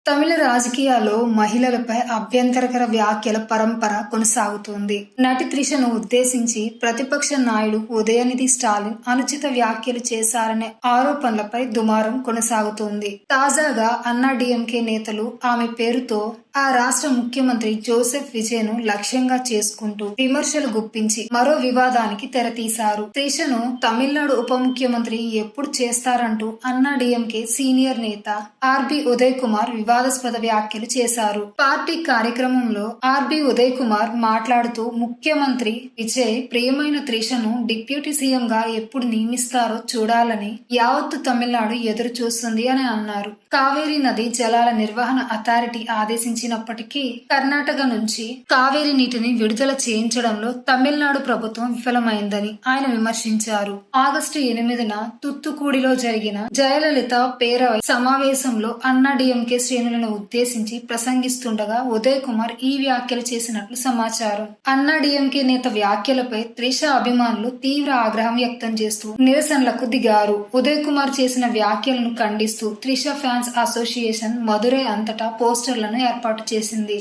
తమిళ రాజకీయాల్లో మహిళలపై అభ్యంతరకర వ్యాఖ్యల పరంపర కొనసాగుతోంది. నటి త్రిషను ఉద్దేశించి ప్రతిపక్ష నాయుడు ఉదయనిధి స్టాలిన్ అనుచిత వ్యాఖ్యలు చేశారనే ఆరోపణలపై దుమారం కొనసాగుతోంది. తాజాగా అన్నాడీఎంకే నేతలు ఆమె పేరుతో ఆ రాష్ట్ర ముఖ్యమంత్రి జోసెఫ్ విజయ్ను లక్ష్యంగా చేసుకుంటూ విమర్శలు గుప్పించి మరో వివాదానికి తెరతీశారు. త్రిషను తమిళనాడు ఉప ముఖ్యమంత్రి ఎప్పుడు చేస్తారంటూ అన్నాడీఎంకే సీనియర్ నేత ఆర్బీ ఉదయ్ కుమార్ వివాదాస్పద వ్యాఖ్యలు చేశారు. పార్టీ కార్యక్రమంలో ఆర్బీ ఉదయ్ కుమార్ మాట్లాడుతూ ముఖ్యమంత్రి విజయ్ ప్రియమైన త్రిషను డిప్యూటీ సీఎం గా ఎప్పుడు నియమిస్తారో చూడాలని యావత్తు తమిళనాడు ఎదురు చూస్తుంది అని అన్నారు. కావేరీ నది జలాల నిర్వహణ అథారిటీ ఆదేశించినప్పటికీ కర్ణాటక నుంచి కావేరీ నీటిని విడుదల చేయించడంలో తమిళనాడు ప్రభుత్వం విఫలమైందని ఆయన విమర్శించారు. ఆగస్టు 8న తుత్తుకూడిలో జరిగిన జయలలిత పేరవై సమావేశంలో అన్నాడీఎంకే శ్రేణులను ఉద్దేశించి ప్రసంగిస్తుండగా ఉదయ్ కుమార్ ఈ వ్యాఖ్యలు చేసినట్లు సమాచారం. అన్నాడీఎంకే నేత వ్యాఖ్యలపై త్రిష అభిమానులు తీవ్ర ఆగ్రహం వ్యక్తం చేస్తూ నిరసనలకు దిగారు. ఉదయ్ కుమార్ చేసిన వ్యాఖ్యలను ఖండిస్తూ త్రిష ఫ్యాన్స్ అసోసియేషన్ మదురై అంతటా పోస్టర్లను ఏర్పాటు చేసింది.